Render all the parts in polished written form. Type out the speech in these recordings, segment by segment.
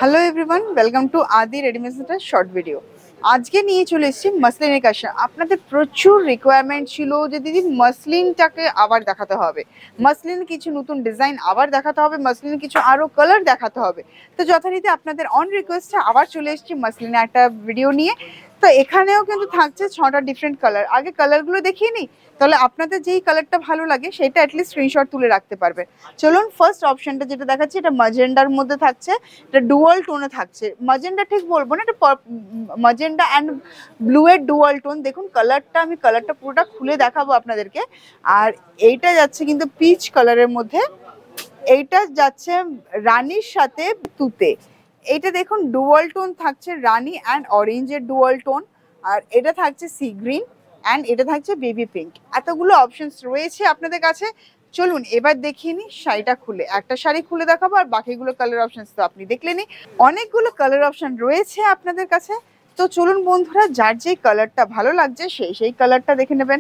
Hello everyone, welcome to আদি readymade centre short video. আজকে নিয়ে চলে এসেছি মাসলিনের কালেকশন। আপনাদের প্রচুর রিকোয়ারমেন্ট ছিল যে দিদি মাসলিনটাকে আবার দেখাতে হবে, মাসলিন কিছু নতুন ডিজাইন আবার দেখাতে হবে, মাসলিন কিছু আরও কালার দেখাতে হবে। তো যথারীতি আপনাদের অন রিকোয়েস্টে আবার চলে এসেছি মাসলিনের একটা ভিডিও নিয়ে। তো এখানেও কিন্তু থাকছে 6টা ডিফারেন্ট কালার। আগে কালারগুলো দেখিয়ে নিই, তাহলে আপনাদের যেই কালারটা ভালো লাগে সেটা অ্যাটলিস্ট স্ক্রিনশট তুলে রাখতে পারবেন। চলুন, ফার্স্ট অপশনটা যেটা দেখাচ্ছি এটা ম্যাজেন্ডার মধ্যে থাকছে, এটা ডুয়াল টোনে থাকছে। ম্যাজেন্ডা ঠিক বলবো না, এটা ম্যাজেন্ডা অ্যান্ড ব্লু এর ডুয়াল টোন। দেখুন আমি কালারটা পুরোটা খুলে দেখাবো আপনাদেরকে। আর এইটা যাচ্ছে কিন্তু পিচ কালারের মধ্যে, এইটা যাচ্ছে রানীর সাথে তুতে। এইটা দেখুন ডুয়াল টোন থাকছে, রানী অ্যান্ড অরেঞ্জের ডুয়াল টোন। আর এটা থাকছে সি গ্রিন অ্যান্ড এটা থাকছে বেবি পিঙ্ক। এতগুলো অপশনস রয়েছে আপনাদের কাছে। চলুন এবার দেখিয়ে নিই শাড়িটা খুলে। একটা শাড়ি খুলে দেখাবো আর বাকিগুলো কালার অপশনস তো আপনি দেখলেনই। অনেকগুলো কালার অপশন রয়েছে আপনাদের কাছে। তো চলুন বন্ধুরা, যার যেই কালারটা ভালো লাগছে সেই কালারটা দেখে নেবেন,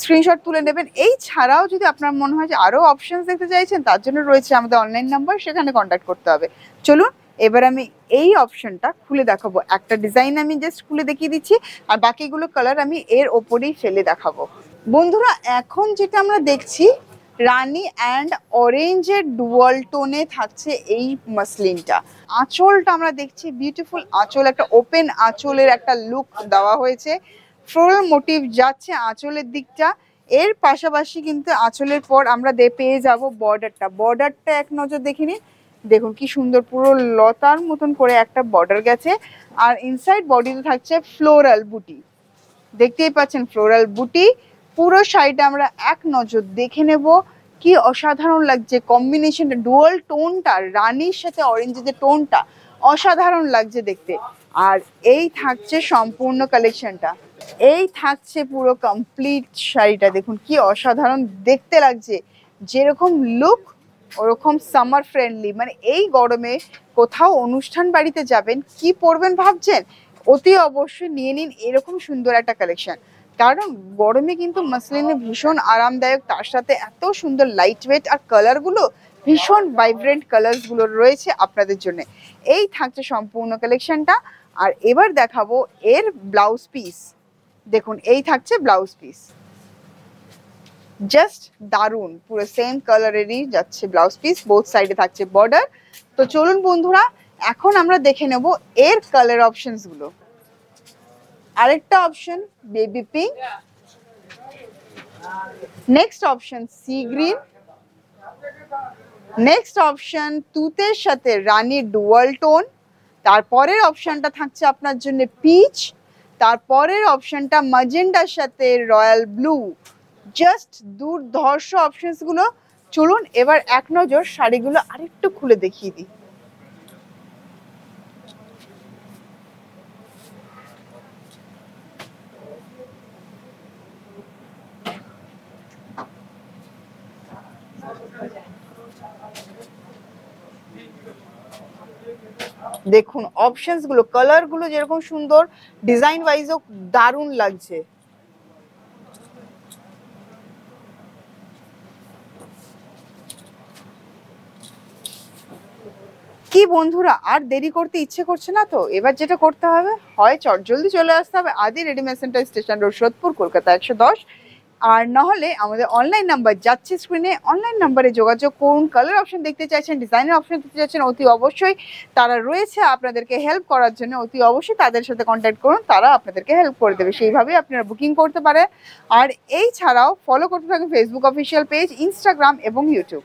স্ক্রিনশট তুলে নেবেন। এই ছাড়াও যদি আপনার মনে হয় যে আরও অপশনস দেখতে চাইছেন, তার জন্য রয়েছে আমাদের অনলাইন নাম্বার, সেখানে কন্ট্যাক্ট করতে হবে। চলুন এবার আমি এই অপশনটা খুলে দেখাবো। একটা ডিজাইন আমি জাস্ট খুলে দেখিয়ে দিচ্ছি আর বাকিগুলো কালার আমি এর ওপরেই ফেলে দেখাবো। বন্ধুরা, এখন যেটা আমরা দেখছি রানী অ্যান্ড অরেঞ্জের ডুয়াল টোনে থাকছে এই মাসলিনটা। আঁচলটা আমরা দেখছি বিউটিফুল আঁচল, একটা ওপেন আঁচলের একটা লুক দেওয়া হয়েছে। ফ্লোরাল মোটিভ যাচ্ছে আঁচলের দিকটা। এর পাশাপাশি কিন্তু আঁচলের পর আমরা পেয়ে যাব বর্ডারটা এক নজর দেখে নিন। দেখুন কি সুন্দর, পুরো লতার মতন করে একটা বর্ডার গেছে। আর ইনসাইড বডিতে থাকছে ফ্লোরাল বুটি, দেখতেই পাচ্ছেন ফ্লোরাল বুটি। পুরো শাড়িটা আমরা এক নজর দেখে নেব। কি অসাধারণ লাগছে কম্বিনেশনটা, ডুয়াল টোনটা, রানীর সাথে অরেঞ্জের যে টোনটা, অসাধারণ লাগছে দেখতে। আর এই থাকছে সম্পূর্ণ কালেকশনটা, এই থাকছে পুরো কমপ্লিট শাড়িটা। দেখুন কি অসাধারণ দেখতে লাগছে, যেরকম লুক ওরকম সামার ফ্রেন্ডলি। মানে এই গরমে কোথাও অনুষ্ঠান বাড়িতে যাবেন, কি পরবেন ভাবছেন, অতি অবশ্যই নিয়ে নিন এরকম সুন্দর একটা কালেকশন। কারণ গরমে কিন্তু মাসলিনে ভীষণ আরামদায়ক, তার সাথে এত সুন্দর লাইট ওয়েট আর কালারগুলো ভীষণ ভাইব্রেন্ট কালারসগুলো রয়েছে আপনাদের জন্য। এই থাকছে সম্পূর্ণ কালেকশনটা। আর এবার দেখাবো এর ব্লাউজ পিস। দেখুন এই থাকছে ব্লাউজ পিস, জাস্ট দারুন, পুরো সেম কালারেরই যাচ্ছে ব্লাউজ পিস, বোথ সাইডে থাকছে বর্ডার। তো চলুন বন্ধুরা, এখন আমরা দেখে নেব এর কালার অপশনস গুলো। আরেকটা option baby pink, next option sea green, next option তুতের সাথে রানী ডুয়াল টোন, তারপরের অপশনটা থাকছে আপনার জন্য পিচ, তারপরের অপশনটা ম্যাজেন্ডার সাথে রয়্যাল ব্লু। জাস্ট দুর্ধর্ষ অপশনস গুলো। চলুন এবার এক নজর শাড়িগুলো আরেকটু খুলে দেখিয়ে দিই। দেখুন অপশনস গুলো, কালার গুলো যেরকম সুন্দর, ডিজাইন ওয়াইজও দারুণ লাগছে। কি বন্ধুরা, আর দেরি করতে ইচ্ছে করছে না তো? এবার যেটা করতে হবে, হয় চটজলদি চলে আসতে হবে আদি readymade centre, station road, Sodepur, Kolkata 110। আর নাহলে আমাদের অনলাইন নাম্বার যাচ্ছে স্ক্রিনে, অনলাইন নাম্বারে যোগাযোগ করুন। কালার অপশন দেখতে চাইছেন, ডিজাইনের অপশন দেখতে চাইছেন, অতি অবশ্যই তারা রয়েছে আপনাদেরকে হেল্প করার জন্য। অতি অবশ্যই তাদের সাথে কন্ট্যাক্ট করুন, তারা আপনাদেরকে হেল্প করে দেবে, সেইভাবেই আপনারা বুকিং করতে পারেন। আর এই ছাড়াও ফলো করতে থাকুন ফেসবুক অফিসিয়াল পেজ, ইনস্টাগ্রাম এবং ইউটিউব।